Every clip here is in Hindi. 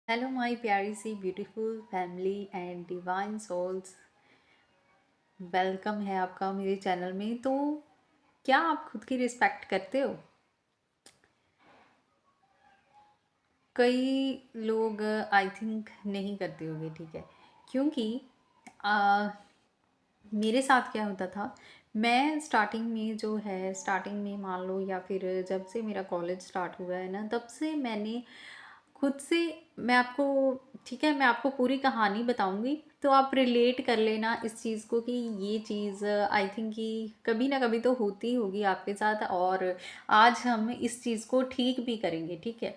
हेलो माय प्यारी सी beautiful family and divine souls. Welcome है आपका मेरे चैनल में। तो क्या आप खुद की रिस्पेक्ट करते हो? कई लोग आई थिंक नहीं करते होंगे, ठीक है। क्योंकि आ, मेरे साथ क्या होता था, मैं स्टार्टिंग में जो है स्टार्टिंग में मान लो या फिर जब से मेरा कॉलेज स्टार्ट हुआ है ना, तब से मैंने खुद से मैं आपको ठीक है, मैं आपको पूरी कहानी बताऊंगी तो आप रिलेट कर लेना इस चीज़ को कि ये चीज़ आई थिंक कि कभी ना कभी तो होती होगी आपके साथ, और आज हम इस चीज़ को ठीक भी करेंगे, ठीक है।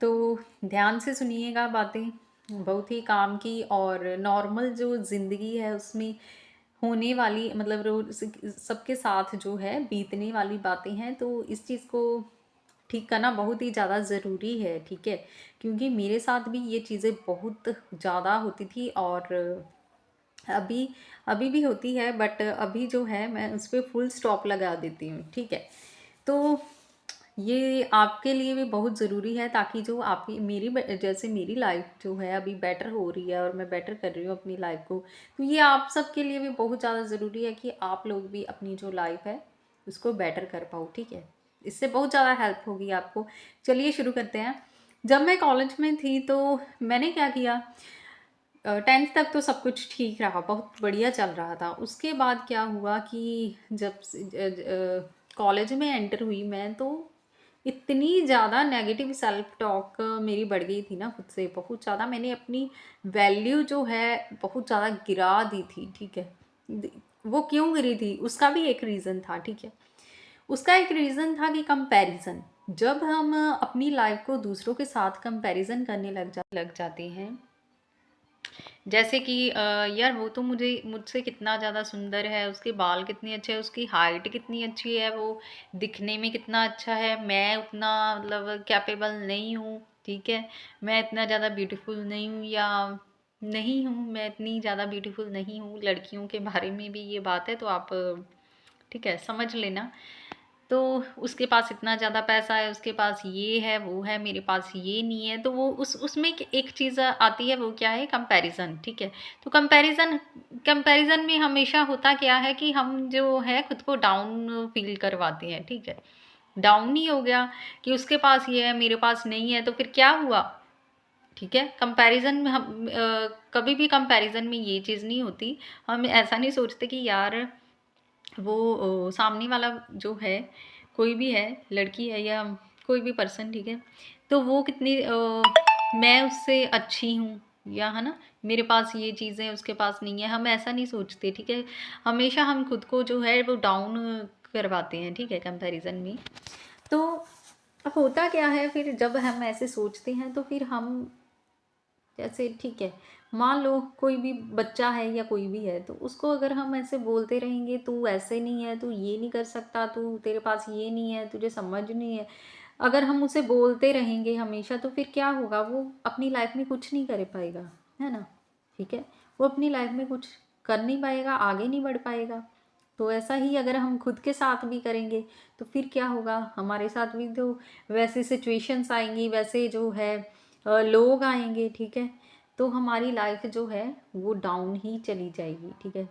तो ध्यान से सुनिएगा बातें, बहुत ही काम की और नॉर्मल जो ज़िंदगी है उसमें होने वाली, मतलब रोज सबके साथ जो है बीतने वाली बातें हैं। तो इस चीज़ को ठीक करना बहुत ही ज़्यादा ज़रूरी है, ठीक है। क्योंकि मेरे साथ भी ये चीज़ें बहुत ज़्यादा होती थी और अभी अभी भी होती है, बट अभी जो है मैं उस पर फुल स्टॉप लगा देती हूँ, ठीक है। तो ये आपके लिए भी बहुत ज़रूरी है, ताकि जो आपकी जैसे मेरी लाइफ जो है अभी बेटर हो रही है और मैं बेटर कर रही हूँ अपनी लाइफ को, तो ये आप सबके लिए भी बहुत ज़्यादा ज़रूरी है कि आप लोग भी अपनी जो लाइफ है उसको बेटर कर पाओ, ठीक है। इससे बहुत ज़्यादा हेल्प होगी आपको। चलिए शुरू करते हैं। जब मैं कॉलेज में थी तो मैंने क्या किया, 10th तक तो सब कुछ ठीक रहा, बहुत बढ़िया चल रहा था। उसके बाद क्या हुआ कि जब कॉलेज में एंटर हुई मैं, तो इतनी ज़्यादा नेगेटिव सेल्फ टॉक मेरी बढ़ गई थी ना खुद से, बहुत ज़्यादा। मैंने अपनी वैल्यू जो है बहुत ज़्यादा गिरा दी थी, ठीक है। वो क्यों गिरी थी उसका भी एक रीज़न था, ठीक है। उसका एक रीज़न था कि कंपैरिजन। जब हम अपनी लाइफ को दूसरों के साथ कंपैरिजन करने लग जाते हैं, जैसे कि यार वो तो मुझसे कितना ज़्यादा सुंदर है, उसके बाल कितने अच्छे हैं, उसकी हाइट कितनी अच्छी है, वो दिखने में कितना अच्छा है, मैं उतना मतलब कैपेबल नहीं हूँ, ठीक है। मैं इतना ज़्यादा ब्यूटीफुल नहीं हूँ, या नहीं हूँ, मैं इतनी ज़्यादा ब्यूटीफुल नहीं हूँ। लड़कियों के बारे में भी ये बात है, तो आप ठीक है समझ लेना। तो उसके पास इतना ज़्यादा पैसा है, उसके पास ये है वो है, मेरे पास ये नहीं है। तो वो उसमें एक चीज़ आती है, वो क्या है, कंपैरिजन, ठीक है। तो कंपैरिजन में हमेशा होता क्या है कि हम जो है खुद को डाउन फील करवाते हैं, ठीक है। डाउन ही हो गया कि उसके पास ये है मेरे पास नहीं है, तो फिर क्या हुआ, ठीक है। कंपैरिजन में हम कभी भी कंपैरिजन में ये चीज़ नहीं होती। हम ऐसा नहीं सोचते कि यार वो सामने वाला जो है, कोई भी है, लड़की है या कोई भी पर्सन, ठीक है। तो वो कितनी मैं उससे अच्छी हूँ, या है ना, मेरे पास ये चीज़ें हैं उसके पास नहीं है, हम ऐसा नहीं सोचते, ठीक है। हमेशा हम खुद को जो है वो डाउन करवाते हैं, ठीक है, कंपैरिजन में। तो अब होता क्या है फिर, जब हम ऐसे सोचते हैं तो फिर हम जैसे, ठीक है, मान लो कोई भी बच्चा है या कोई भी है, तो उसको अगर हम ऐसे बोलते रहेंगे, तू ऐसे नहीं है, तू ये नहीं कर सकता, तू तेरे पास ये नहीं है, तुझे समझ नहीं है, अगर हम उसे बोलते रहेंगे हमेशा, तो फिर क्या होगा, वो अपनी लाइफ में कुछ नहीं कर पाएगा, है ना, ठीक है। वो अपनी लाइफ में कुछ कर नहीं पाएगा, आगे नहीं बढ़ पाएगा। तो ऐसा ही अगर हम खुद के साथ भी करेंगे तो फिर क्या होगा, हमारे साथ भी तो वैसे सिचुएशंस आएंगी, वैसे जो है लोग आएंगे, ठीक है। तो हमारी लाइफ जो है वो डाउन ही चली जाएगी, ठीक है।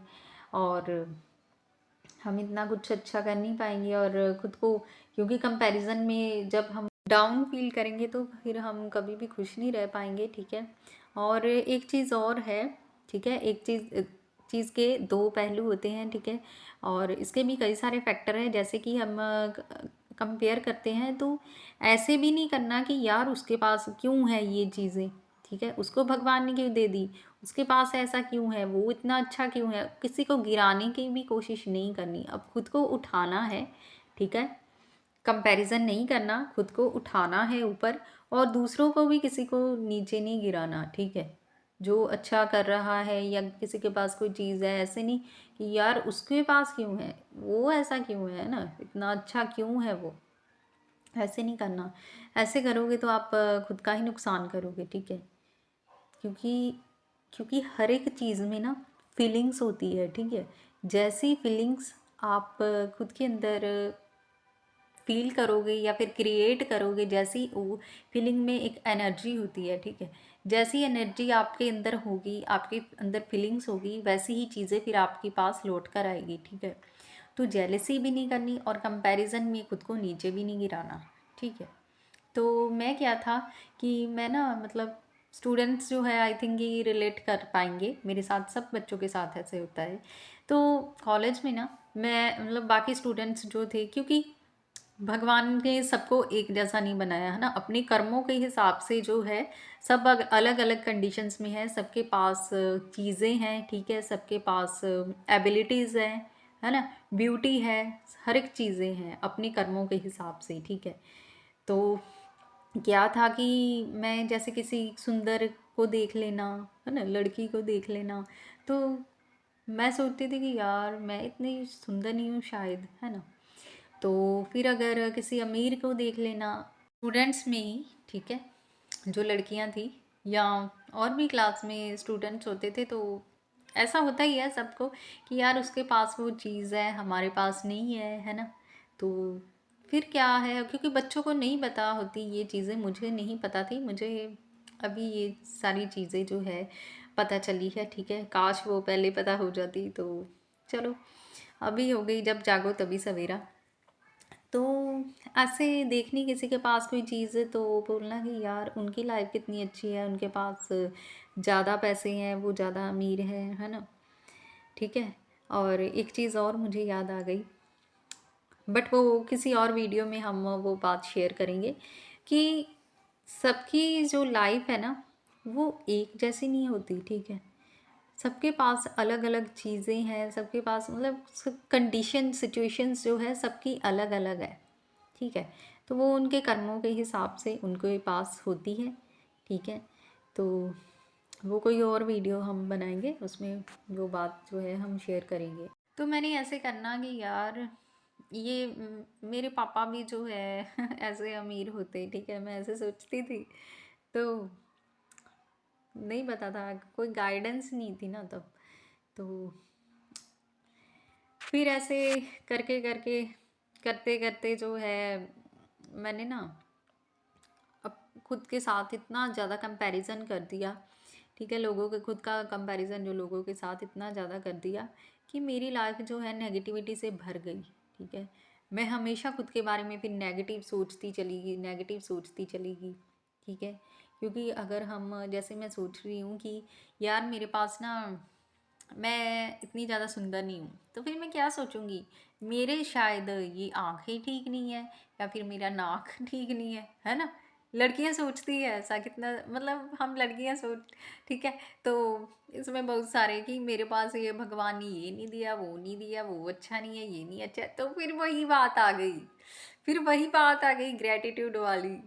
और हम इतना कुछ अच्छा कर नहीं पाएंगे और खुद को, क्योंकि कंपैरिजन में जब हम डाउन फील करेंगे तो फिर हम कभी भी खुश नहीं रह पाएंगे, ठीक है। और एक चीज़ और है, ठीक है, एक चीज़ के दो पहलू होते हैं, ठीक है। और इसके भी कई सारे फैक्टर हैं, जैसे कि हम कंपेयर करते हैं, तो ऐसे भी नहीं करना कि यार उसके पास क्यों है ये चीज़ें, ठीक है, उसको भगवान ने क्यों दे दी, उसके पास ऐसा क्यों है, वो इतना अच्छा क्यों है। किसी को गिराने की भी कोशिश नहीं करनी, अब खुद को उठाना है, ठीक है। कंपैरिजन नहीं करना, खुद को उठाना है ऊपर, और दूसरों को भी किसी को नीचे नहीं गिराना, ठीक है। जो अच्छा कर रहा है या किसी के पास कोई चीज़ है, ऐसे नहीं कि यार उसके पास क्यों है, वो ऐसा क्यों है ना, इतना अच्छा क्यों है वो, ऐसे नहीं करना। ऐसे करोगे तो आप खुद का ही नुकसान करोगे, ठीक है। क्योंकि क्योंकि हर एक चीज़ में ना फीलिंग्स होती है, ठीक है। जैसी फीलिंग्स आप खुद के अंदर फील करोगे या फिर क्रिएट करोगे, जैसी वो फीलिंग में एक एनर्जी होती है, ठीक है। जैसी एनर्जी आपके अंदर होगी, आपके अंदर फीलिंग्स होगी, वैसी ही चीज़ें फिर आपके पास लौट कर आएगी, ठीक है। तो जेलसी भी नहीं करनी और कंपैरिजन में खुद को नीचे भी नहीं गिराना, ठीक है। तो मैं क्या था कि मैं ना मतलब स्टूडेंट्स जो है आई थिंक ये रिलेट कर पाएंगे, मेरे साथ सब बच्चों के साथ ऐसे होता है। तो कॉलेज में ना मैं मतलब बाकी स्टूडेंट्स जो थे, क्योंकि भगवान ने सबको एक जैसा नहीं बनाया है ना, अपने कर्मों के हिसाब से जो है सब अलग अलग कंडीशंस में है, सबके पास चीज़ें हैं, ठीक है, सबके पास एबिलिटीज़ हैं, है ना, ब्यूटी है, हर एक चीज़ें हैं अपने कर्मों के हिसाब से, ठीक है। तो क्या था कि मैं जैसे किसी सुंदर को देख लेना, है ना, लड़की को देख लेना, तो मैं सोचती थी कि यार मैं इतनी सुंदर नहीं हूँ शायद, है ना। तो फिर अगर किसी अमीर को देख लेना स्टूडेंट्स में ही, ठीक है, जो लड़कियां थी या और भी क्लास में स्टूडेंट्स होते थे, तो ऐसा होता ही है सबको कि यार उसके पास वो चीज़ है हमारे पास नहीं है ना। तो फिर क्या है, क्योंकि बच्चों को नहीं पता होती ये चीज़ें, मुझे नहीं पता थी, मुझे अभी ये सारी चीज़ें जो है पता चली है, ठीक है। काश वो पहले पता हो जाती, तो चलो अभी हो गई, जब जागो तभी सवेरा। तो ऐसे देखनी किसी के पास कोई चीज़ है तो बोलना कि यार उनकी लाइफ कितनी अच्छी है, उनके पास ज़्यादा पैसे हैं, वो ज़्यादा अमीर है ना, ठीक है। और एक चीज़ और मुझे याद आ गई, बट वो किसी और वीडियो में हम वो बात शेयर करेंगे कि सबकी जो लाइफ है ना वो एक जैसी नहीं होती, ठीक है। सबके पास अलग अलग चीज़ें हैं, सबके पास मतलब सब कंडीशन सिचुएशंस जो है सबकी अलग अलग है, ठीक है। तो वो उनके कर्मों के हिसाब से उनके पास होती है, ठीक है। तो वो कोई और वीडियो हम बनाएंगे, उसमें वो बात जो है हम शेयर करेंगे। तो मैंने ऐसे करना कि यार ये मेरे पापा भी जो है ऐसे अमीर होते, ठीक है, मैं ऐसे सोचती थी। तो नहीं पता था, कोई गाइडेंस नहीं थी ना तब। तो फिर ऐसे करके करके करते करते जो है मैंने ना अब खुद के साथ इतना ज़्यादा कंपैरिजन कर दिया, ठीक है, लोगों के खुद का कंपैरिजन जो लोगों के साथ इतना ज़्यादा कर दिया कि मेरी लाइफ जो है नेगेटिविटी से भर गई, ठीक है। मैं हमेशा खुद के बारे में फिर नेगेटिव सोचती चली गई, नेगेटिव सोचती चली गई, ठीक है। क्योंकि अगर हम जैसे मैं सोच रही हूँ कि यार मेरे पास ना मैं इतनी ज़्यादा सुंदर नहीं हूँ, तो फिर मैं क्या सोचूंगी, मेरे शायद ये आंखें ठीक नहीं है या फिर मेरा नाक ठीक नहीं है ना। लड़कियां सोचती है ऐसा, कितना मतलब हम लड़कियां सोच, ठीक है। तो इसमें बहुत सारे कि मेरे पास ये भगवान ने ये नहीं दिया, वो नहीं दिया, वो अच्छा नहीं है, ये नहीं अच्छा, तो फिर वही बात आ गई, फिर वही बात आ गई ग्रेटिट्यूड वाली,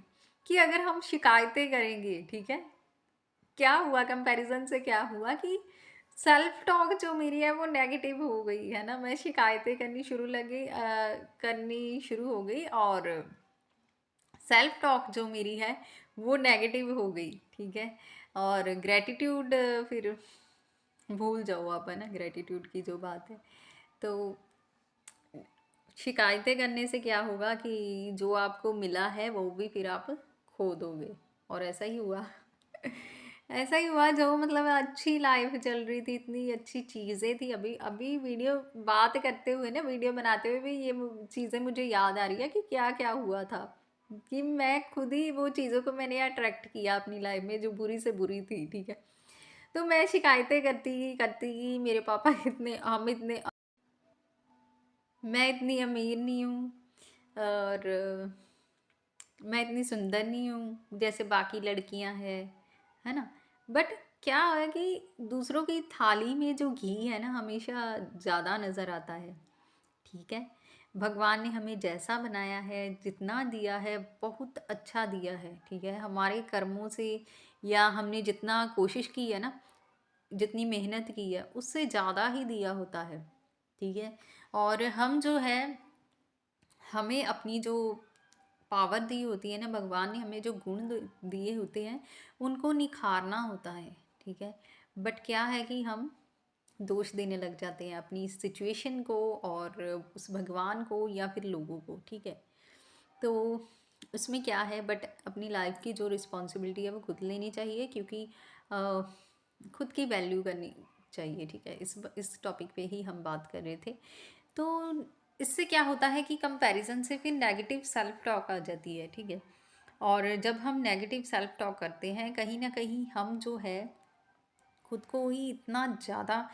कि अगर हम शिकायतें करेंगे, ठीक है, क्या हुआ कंपैरिजन से, क्या हुआ कि सेल्फ टॉक जो मेरी है वो नेगेटिव हो गई है ना, मैं शिकायतें करनी शुरू हो गई और सेल्फ टॉक जो मेरी है वो नेगेटिव हो गई, ठीक है। और ग्रेटिट्यूड फिर भूल जाओ आप, है ना, ग्रेटिट्यूड की जो बात है। तो शिकायतें करने से क्या होगा कि जो आपको मिला है वो भी फिर आप खो दोगे, और ऐसा ही हुआ ऐसा ही हुआ, जो मतलब अच्छी लाइफ चल रही थी, इतनी अच्छी चीज़ें थी, अभी अभी वीडियो बात करते हुए ना, वीडियो बनाते हुए भी ये चीज़ें मुझे याद आ रही है कि क्या क्या हुआ था, कि मैं खुद ही वो चीज़ों को मैंने अट्रैक्ट किया अपनी लाइफ में जो बुरी से बुरी थी, ठीक है। तो मैं शिकायतें करती कि मेरे पापा इतने, हम इतने, मैं इतनी अमीर नहीं हूँ, और मैं इतनी सुंदर नहीं हूँ जैसे बाकी लड़कियां हैं, है ना। बट क्या है कि दूसरों की थाली में जो घी है ना हमेशा ज़्यादा नज़र आता है, ठीक है। भगवान ने हमें जैसा बनाया है, जितना दिया है बहुत अच्छा दिया है, ठीक है, हमारे कर्मों से या हमने जितना कोशिश की है ना, जितनी मेहनत की है उससे ज़्यादा ही दिया होता है, ठीक है। और हम जो है हमें अपनी जो पावर दी होती है ना, भगवान ने हमें जो गुण दिए होते हैं उनको निखारना होता है, ठीक है। बट क्या है कि हम दोष देने लग जाते हैं अपनी सिचुएशन को और उस भगवान को या फिर लोगों को, ठीक है। तो उसमें क्या है, बट अपनी लाइफ की जो रिस्पॉन्सिबिलिटी है वो खुद लेनी चाहिए, क्योंकि अ, खुद की वैल्यू करनी चाहिए, ठीक है। इस टॉपिक पे ही हम बात कर रहे थे। तो इससे क्या होता है कि कंपैरिजन से फिर नेगेटिव सेल्फ टॉक आ जाती है, ठीक है। और जब हम नेगेटिव सेल्फ टॉक करते हैं, कहीं ना कहीं हम जो है खुद को ही इतना ज़्यादा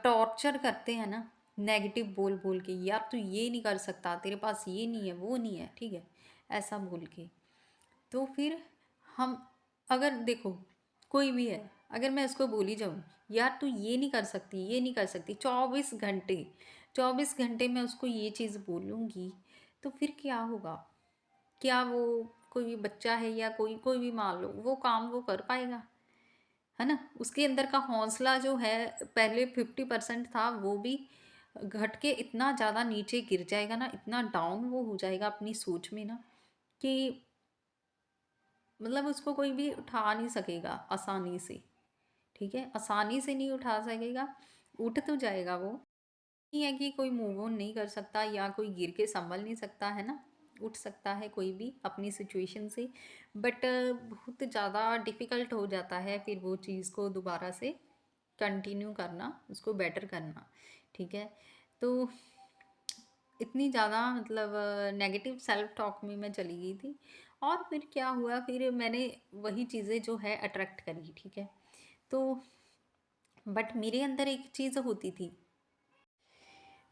टॉर्चर करते हैं ना, नेगेटिव बोल बोल के, यार तू ये नहीं कर सकता, तेरे पास ये नहीं है, वो नहीं है, ठीक है, ऐसा बोल के। तो फिर हम, अगर देखो कोई भी है, अगर मैं उसको बोली जाऊँ यार तू ये नहीं कर सकती, ये नहीं कर सकती, 24 घंटे मैं उसको ये चीज़ बोलूँगी, तो फिर क्या होगा? क्या वो कोई भी बच्चा है या कोई कोई भी मान लो, वो काम वो कर पाएगा? है ना? उसके अंदर का हौसला जो है, पहले 50% था, वो भी घट के इतना ज़्यादा नीचे गिर जाएगा ना, इतना डाउन वो हो जाएगा अपनी सोच में ना, कि मतलब उसको कोई भी उठा नहीं सकेगा आसानी से, ठीक है, आसानी से नहीं उठा सकेगा। उठ तो जाएगा वो, नहीं है कि कोई मूव ऑन नहीं कर सकता या कोई गिर के संभल नहीं सकता, है ना। उठ सकता है कोई भी अपनी सिचुएशन से, बट बहुत ज़्यादा डिफ़िकल्ट हो जाता है फिर वो चीज़ को दोबारा से कंटिन्यू करना, उसको बेटर करना, ठीक है। तो इतनी ज़्यादा मतलब नेगेटिव सेल्फ टॉक में मैं चली गई थी। और फिर क्या हुआ, फिर मैंने वही चीज़ें जो है अट्रैक्ट करी, ठीक है। तो बट मेरे अंदर एक चीज़ होती थी,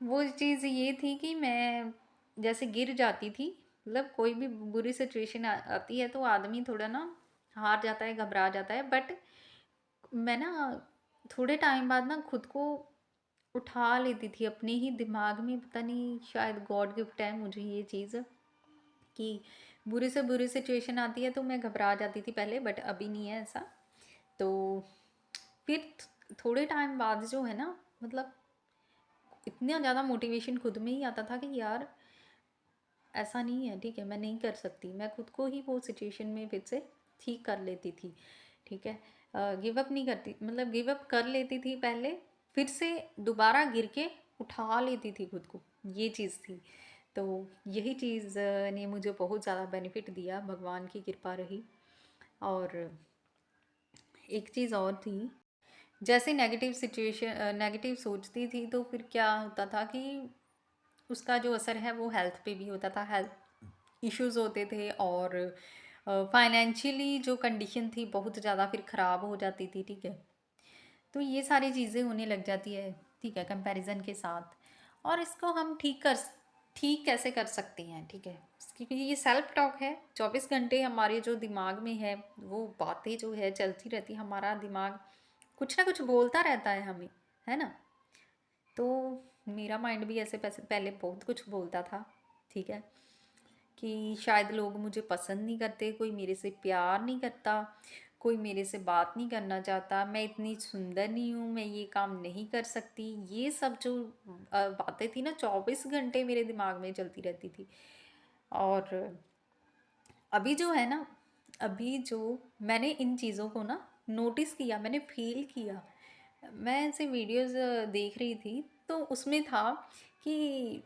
वो चीज़ ये थी कि मैं जैसे गिर जाती थी, मतलब कोई भी बुरी सिचुएशन आती है तो आदमी थोड़ा ना हार जाता है, घबरा जाता है, बट मैं ना थोड़े टाइम बाद ना खुद को उठा लेती थी अपने ही दिमाग में, पता नहीं शायद गॉड गिफ्ट है मुझे ये चीज़, कि बुरी से बुरी सिचुएशन आती है तो मैं घबरा जाती थी पहले, बट अभी नहीं है ऐसा। तो फिर थोड़े टाइम बाद जो है ना, मतलब इतना ज़्यादा मोटिवेशन खुद में ही आता था कि यार ऐसा नहीं है, ठीक है, मैं नहीं कर सकती, मैं खुद को ही वो सिचुएशन में फिर से ठीक कर लेती थी, ठीक है। गिव अप नहीं करती, मतलब गिव अप कर लेती थी पहले, फिर से दोबारा गिर के उठा लेती थी खुद को, ये चीज़ थी। तो यही चीज़ ने मुझे बहुत ज़्यादा बेनिफिट दिया, भगवान की कृपा रही। और एक चीज़ और थी, जैसे नेगेटिव सिचुएशन नेगेटिव सोचती थी तो फिर क्या होता था कि उसका जो असर है वो हेल्थ पे भी होता था, हेल्थ इश्यूज होते थे, और फाइनेंशियली जो कंडीशन थी बहुत ज़्यादा फिर ख़राब हो जाती थी, ठीक है। तो ये सारी चीज़ें होने लग जाती है, ठीक है, कंपैरिजन के साथ। और इसको हम ठीक कैसे कर सकते हैं, ठीक है, क्योंकि ये सेल्फ टॉक है, 24 घंटे हमारे जो दिमाग में है वो बातें जो है चलती रहती है, हमारा दिमाग कुछ ना कुछ बोलता रहता है हमें, है ना। तो मेरा माइंड भी ऐसे पहले बहुत कुछ बोलता था, ठीक है, कि शायद लोग मुझे पसंद नहीं करते, कोई मेरे से प्यार नहीं करता, कोई मेरे से बात नहीं करना चाहता, मैं इतनी सुंदर नहीं हूँ, मैं ये काम नहीं कर सकती, ये सब जो बातें थी ना, 24 घंटे मेरे दिमाग में चलती रहती थी। और अभी जो है ना, अभी जो मैंने इन चीज़ों को ना नोटिस किया, मैंने फील किया, मैं ऐसे वीडियोस देख रही थी, तो उसमें था कि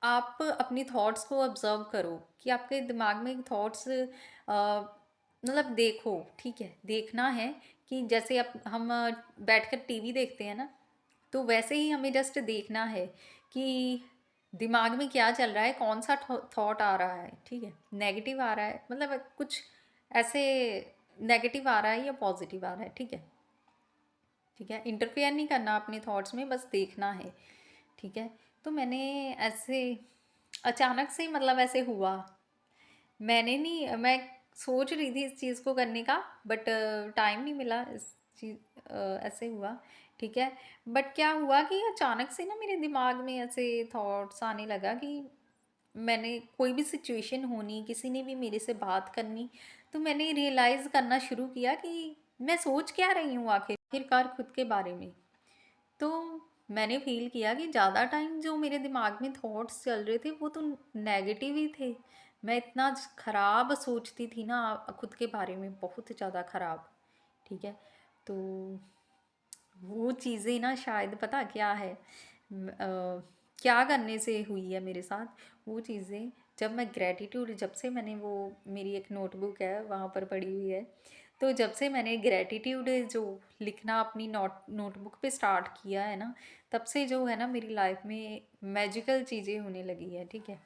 आप अपनी थॉट्स को ऑब्जर्व करो, कि आपके दिमाग में थॉट्स मतलब देखो, ठीक है, देखना है कि जैसे अब हम बैठकर टीवी देखते हैं ना, तो वैसे ही हमें जस्ट देखना है कि दिमाग में क्या चल रहा है, कौन सा थॉट आ रहा है, ठीक है, नेगेटिव आ रहा है, मतलब कुछ ऐसे नेगेटिव आ रहा है या पॉजिटिव आ रहा है, ठीक है, ठीक है, इंटरफेयर नहीं करना अपने थॉट्स में, बस देखना है, ठीक है। तो मैंने ऐसे अचानक से मतलब ऐसे हुआ, मैंने नहीं, मैं सोच रही थी इस चीज़ को करने का, बट टाइम नहीं मिला इस चीज़, ऐसे हुआ, ठीक है। बट क्या हुआ कि अचानक से ना मेरे दिमाग में ऐसे थॉट्स आने लगा कि मैंने कोई भी सिचुएशन होनी, किसी ने भी मेरे से बात करनी, तो मैंने रियलाइज़ करना शुरू किया कि मैं सोच क्या रही हूँ आखिरकार खुद के बारे में। तो मैंने फ़ील किया कि ज़्यादा टाइम जो मेरे दिमाग में थॉट्स चल रहे थे वो तो नेगेटिव ही थे। मैं इतना ख़राब सोचती थी ना खुद के बारे में, बहुत ज़्यादा ख़राब, ठीक है। तो वो चीज़ें ना शायद पता क्या है, क्या करने से हुई है मेरे साथ वो चीज़ें, जब मैं ग्रैटिट्यूड जब से मैंने वो मेरी एक नोटबुक है वहाँ पर पड़ी हुई है, तो जब से मैंने ग्रैटिट्यूड जो लिखना अपनी नोटबुक पे स्टार्ट किया है ना, तब से जो है ना मेरी लाइफ में मैजिकल चीज़ें होने लगी है, ठीक है।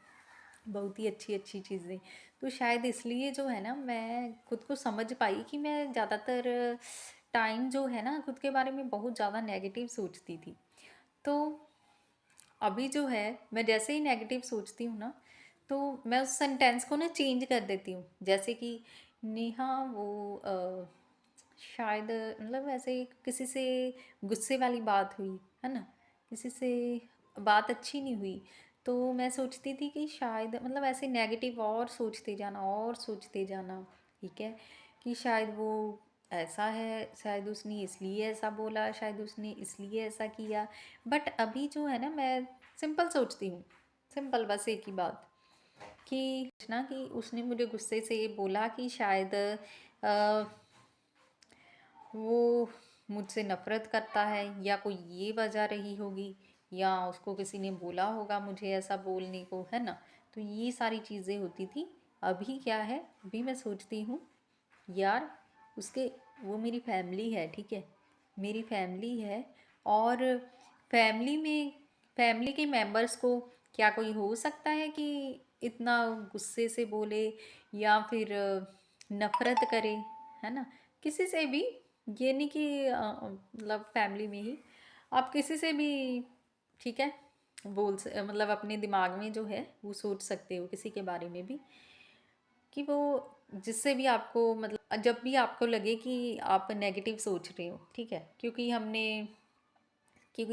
बहुत ही अच्छी अच्छी चीज़ें। तो शायद इसलिए जो है ना मैं खुद को समझ पाई कि मैं ज़्यादातर टाइम जो है ना खुद के बारे में बहुत ज़्यादा नेगेटिव सोचती थी। तो अभी जो है मैं जैसे ही नेगेटिव सोचती हूँ ना, तो मैं उस सेंटेंस को ना चेंज कर देती हूँ। जैसे कि नेहा वो शायद मतलब ऐसे किसी से गुस्से वाली बात हुई है ना, किसी से बात अच्छी नहीं हुई, तो मैं सोचती थी कि शायद मतलब ऐसे नेगेटिव और सोचते जाना और सोचते जाना, ठीक है, कि शायद वो ऐसा है, शायद उसने इसलिए ऐसा बोला, शायद उसने इसलिए ऐसा किया। बट अभी जो है ना मैं सिंपल सोचती हूँ, सिंपल बस एक ही बात कि ना कि उसने मुझे गुस्से से ये बोला कि शायद वो मुझसे नफ़रत करता है या कोई ये वजह रही होगी, या उसको किसी ने बोला होगा मुझे ऐसा बोलने को, है ना। तो ये सारी चीज़ें होती थी। अभी क्या है, अभी मैं सोचती हूँ यार उसके वो मेरी फैमिली है, ठीक है, मेरी फैमिली है। और फैमिली में फैमिली के मेंबर्स को क्या कोई हो सकता है कि इतना गुस्से से बोले या फिर नफ़रत करे, है ना, किसी से भी। ये नहीं कि मतलब फैमिली में ही आप किसी से भी, ठीक है, मतलब अपने दिमाग में जो है वो सोच सकते हो किसी के बारे में भी, कि वो जिससे भी आपको मतलब जब भी आपको लगे कि आप नेगेटिव सोच रहे हो, ठीक है, क्योंकि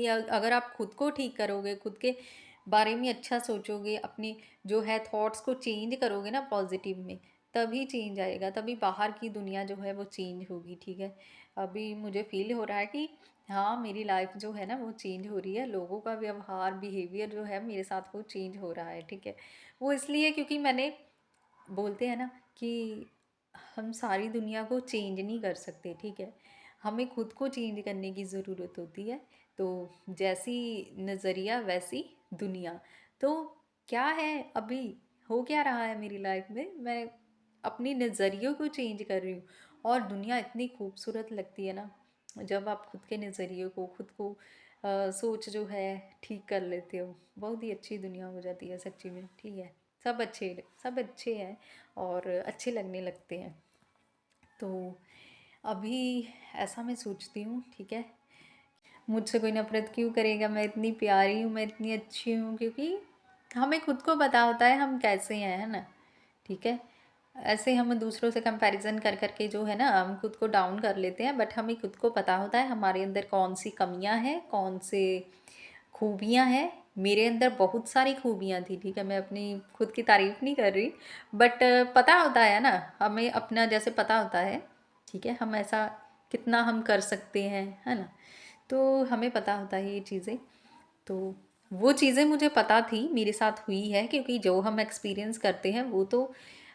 अगर आप खुद को ठीक करोगे, खुद के बारे में अच्छा सोचोगे, अपने जो है थॉट्स को चेंज करोगे ना पॉजिटिव में, तभी चेंज आएगा, तभी बाहर की दुनिया जो है वो चेंज होगी, ठीक है। अभी मुझे फील हो रहा है कि हाँ मेरी लाइफ जो है ना वो चेंज हो रही है, लोगों का व्यवहार बिहेवियर जो है मेरे साथ वो चेंज हो रहा है, ठीक है। वो इसलिए क्योंकि मैंने बोलते हैं ना कि हम सारी दुनिया को चेंज नहीं कर सकते, ठीक है, हमें खुद को चेंज करने की ज़रूरत होती है। तो जैसी नज़रिया वैसी दुनिया। तो क्या है अभी, हो क्या रहा है मेरी लाइफ में, मैं अपनी नज़रियों को चेंज कर रही हूँ। और दुनिया इतनी खूबसूरत लगती है ना जब आप खुद के नज़रिए को, खुद को सोच जो है ठीक कर लेते हो, बहुत ही अच्छी दुनिया हो जाती है सच्ची में, ठीक है। सब अच्छे हैं और अच्छे लगने लगते हैं। तो अभी ऐसा मैं सोचती हूँ, ठीक है, मुझसे कोई नफ़रत क्यों करेगा, मैं इतनी प्यारी हूँ, मैं इतनी अच्छी हूँ, क्योंकि हमें खुद को पता होता है हम कैसे हैं, है ना, ठीक है। ऐसे हम दूसरों से कंपैरिजन कर करके जो है ना हम खुद को डाउन कर लेते हैं, बट हमें खुद को पता होता है हमारे अंदर कौन सी कमियां हैं, कौन से खूबियां हैं। मेरे अंदर बहुत सारी खूबियां थी, ठीक है, मैं अपनी खुद की तारीफ नहीं कर रही, बट पता होता है ना हमें अपना, जैसे पता होता है, ठीक है, हम ऐसा कितना हम कर सकते हैं, है ना। तो हमें पता होता है ये चीज़ें। तो वो चीज़ें मुझे पता थी मेरे साथ हुई है, क्योंकि जो हम एक्सपीरियंस करते हैं वो तो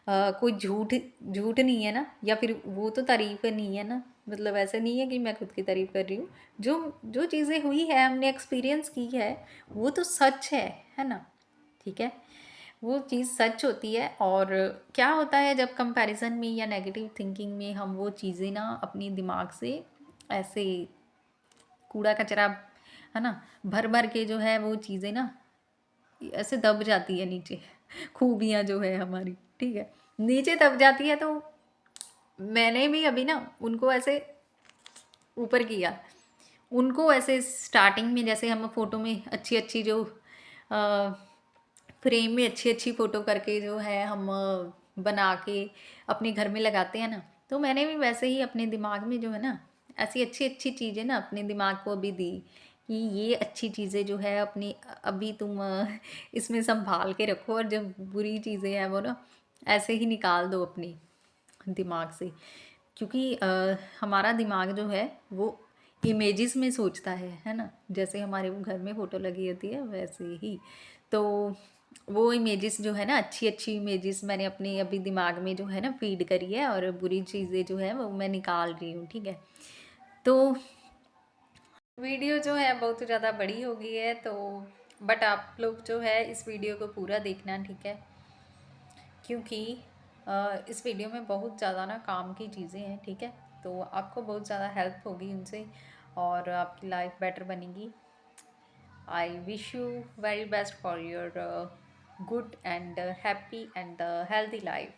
कोई झूठ झूठ नहीं है ना, या फिर वो तो तारीफ़ नहीं है ना, मतलब ऐसा नहीं है कि मैं खुद की तारीफ़ कर रही हूँ। जो जो चीज़ें हुई है, हमने एक्सपीरियंस की है, वो तो सच है ना, ठीक है, वो चीज़ सच होती है। और क्या होता है जब कंपैरिजन में या नेगेटिव थिंकिंग में हम वो चीज़ें ना अपने दिमाग से ऐसे कूड़ा कचरा, है ना, भर भर के जो है वो चीज़ें ना ऐसे दब जाती है नीचे, खूबियाँ जो है हमारी, ठीक है, नीचे दब जाती है। तो मैंने भी अभी ना उनको ऐसे ऊपर किया, उनको ऐसे स्टार्टिंग में जैसे हम फ़ोटो में अच्छी अच्छी जो फ्रेम में अच्छी अच्छी फ़ोटो करके जो है हम बना के अपने घर में लगाते हैं ना, तो मैंने भी वैसे ही अपने दिमाग में जो है ना ऐसी अच्छी अच्छी चीज़ें ना अपने दिमाग को अभी दी कि ये अच्छी चीज़ें जो है अपनी अभी तुम इसमें संभाल के रखो, और जब बुरी चीज़ें हैं वो ना ऐसे ही निकाल दो अपनी दिमाग से। क्योंकि हमारा दिमाग जो है वो इमेजेस में सोचता है ना, जैसे हमारे वो घर में फ़ोटो लगी होती है वैसे ही। तो वो इमेजेस जो है ना अच्छी अच्छी इमेजेस मैंने अपने अभी दिमाग में जो है ना फीड करी है, और बुरी चीज़ें जो है वो मैं निकाल रही हूँ, ठीक है। तो वीडियो जो है बहुत ज़्यादा बड़ी हो गई है, तो बट आप लोग जो है इस वीडियो को पूरा देखना, ठीक है। क्योंकि इस वीडियो में बहुत ज़्यादा ना काम की चीज़ें हैं, ठीक है? तो आपको बहुत ज़्यादा हेल्प होगी उनसे और आपकी लाइफ बेटर बनेगी। I wish you very best for your good and happy and healthy life.